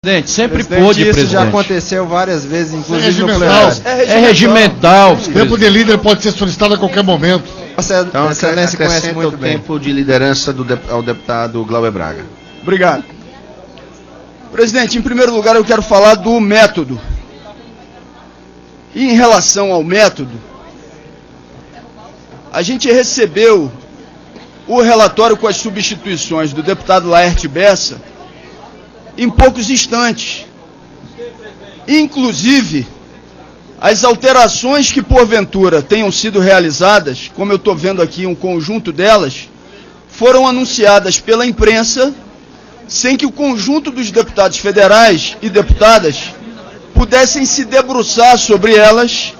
Presidente, sempre pôde, isso presidente. já aconteceu várias vezes, inclusive no regimental. plenário. É regimental. O tempo de líder pode ser solicitado a qualquer momento. Então, Excelência conhece acrescenta muito o bem. tempo de liderança ao deputado Glauber Braga. Obrigado. Presidente, em primeiro lugar eu quero falar do método. E em relação ao método, a gente recebeu o relatório com as substituições do deputado Laerte Bessa em poucos instantes. Inclusive, as alterações que porventura tenham sido realizadas, como eu estou vendo aqui um conjunto delas, foram anunciadas pela imprensa sem que o conjunto dos deputados federais e deputadas pudessem se debruçar sobre elas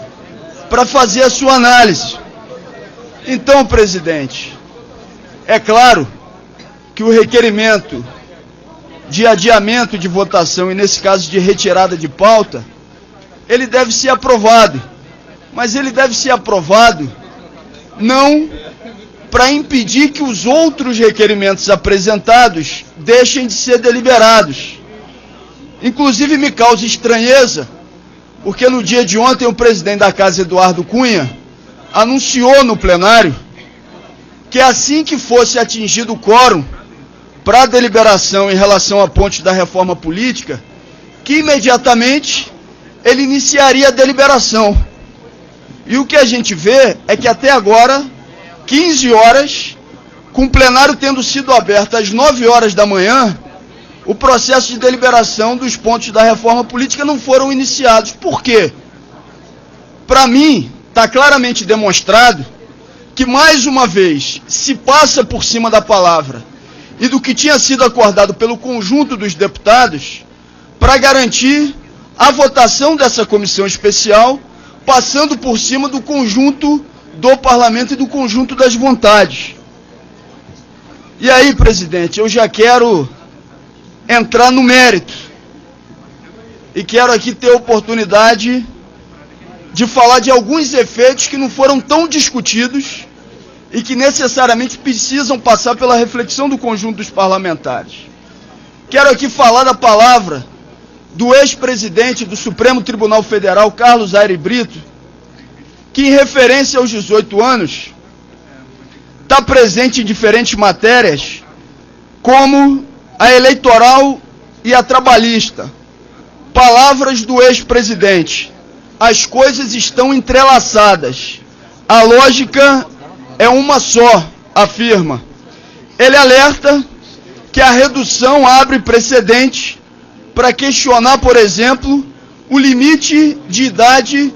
para fazer a sua análise. Então, presidente, é claro que o requerimento de adiamento de votação, e nesse caso de retirada de pauta, ele deve ser aprovado. Mas ele deve ser aprovado não para impedir que os outros requerimentos apresentados deixem de ser deliberados. Inclusive me causa estranheza, porque no dia de ontem o presidente da Casa, Eduardo Cunha, anunciou no plenário que assim que fosse atingido o quórum para a deliberação em relação à ponte da reforma política, que imediatamente ele iniciaria a deliberação. E o que a gente vê é que até agora, 15 horas, com o plenário tendo sido aberto às 9 horas da manhã, o processo de deliberação dos pontos da reforma política não foram iniciados. Por quê? Para mim, está claramente demonstrado que, mais uma vez, se passa por cima da palavra e do que tinha sido acordado pelo conjunto dos deputados para garantir a votação dessa comissão especial, passando por cima do conjunto do parlamento e do conjunto das vontades. E aí, presidente, eu já quero entrar no mérito e quero aqui ter a oportunidade de falar de alguns efeitos que não foram tão discutidos e que necessariamente precisam passar pela reflexão do conjunto dos parlamentares. Quero aqui falar da palavra do ex-presidente do Supremo Tribunal Federal, Carlos Aire Brito, que em referência aos 18 anos, está presente em diferentes matérias, como a eleitoral e a trabalhista. Palavras do ex-presidente: as coisas estão entrelaçadas, a lógica é uma só, afirma. Ele alerta que a redução abre precedente para questionar, por exemplo, o limite de idade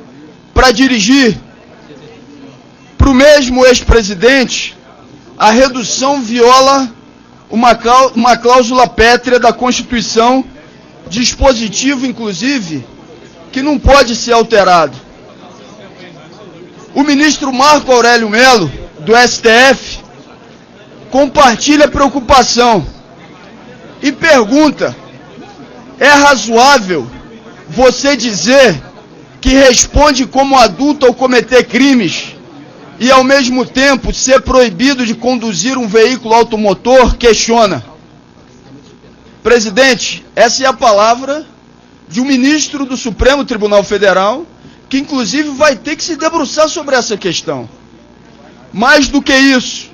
para dirigir. Para o mesmo ex-presidente, a redução viola uma cláusula pétrea da Constituição, dispositivo, inclusive, que não pode ser alterado. O ministro Marco Aurélio Mello, do STF, compartilha a preocupação e pergunta: é razoável você dizer que responde como adulto ao cometer crimes e, ao mesmo tempo, ser proibido de conduzir um veículo automotor? Questiona. Presidente, essa é a palavra de um ministro do Supremo Tribunal Federal, que inclusive vai ter que se debruçar sobre essa questão. Mais do que isso,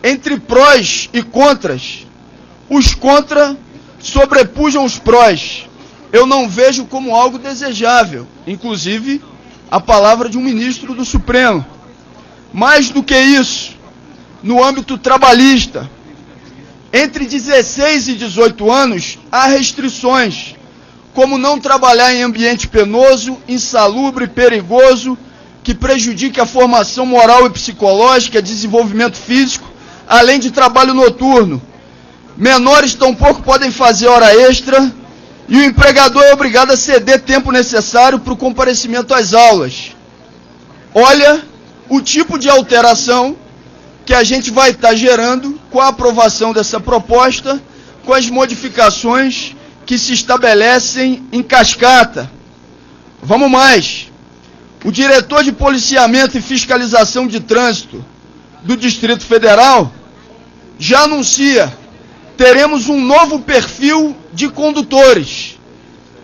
entre prós e contras, os contra sobrepujam os prós. Eu não vejo como algo desejável, inclusive a palavra de um ministro do Supremo. Mais do que isso, no âmbito trabalhista, entre 16 e 18 anos, há restrições, como não trabalhar em ambiente penoso, insalubre, perigoso, que prejudique a formação moral e psicológica, desenvolvimento físico, além de trabalho noturno. Menores tampouco podem fazer hora extra e o empregador é obrigado a ceder tempo necessário para o comparecimento às aulas. Olha o tipo de alteração que a gente vai estar gerando com a aprovação dessa proposta, com as modificações que se estabelecem em cascata. Vamos mais. O diretor de policiamento e fiscalização de trânsito do Distrito Federal já anuncia: teremos um novo perfil de condutores,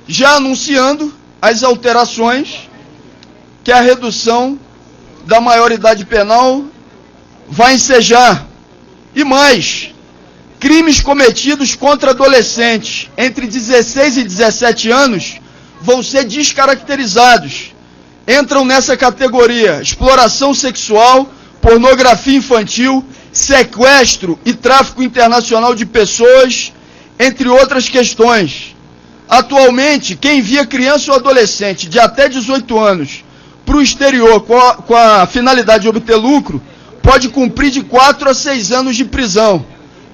já anunciando as alterações que a redução da maioridade penal vai ensejar. E mais, crimes cometidos contra adolescentes entre 16 e 17 anos vão ser descaracterizados. Entram nessa categoria exploração sexual, pornografia infantil, sequestro e tráfico internacional de pessoas, entre outras questões. Atualmente, quem envia criança ou adolescente de até 18 anos para o exterior com a finalidade de obter lucro, pode cumprir de 4 a 6 anos de prisão.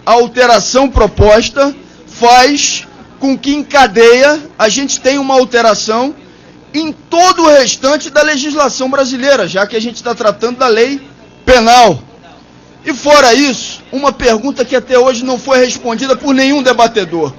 A alteração proposta faz com que, em cadeia, a gente tenha uma alteração em todo o restante da legislação brasileira, já que a gente está tratando da lei penal. E fora isso, uma pergunta que até hoje não foi respondida por nenhum debatedor.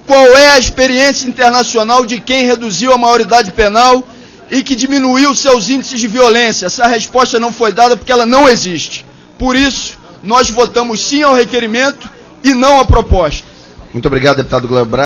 Qual é a experiência internacional de quem reduziu a maioridade penal e que diminuiu seus índices de violência? Essa resposta não foi dada porque ela não existe. Por isso, nós votamos sim ao requerimento e não à proposta. Muito obrigado, deputado Glauber Braga.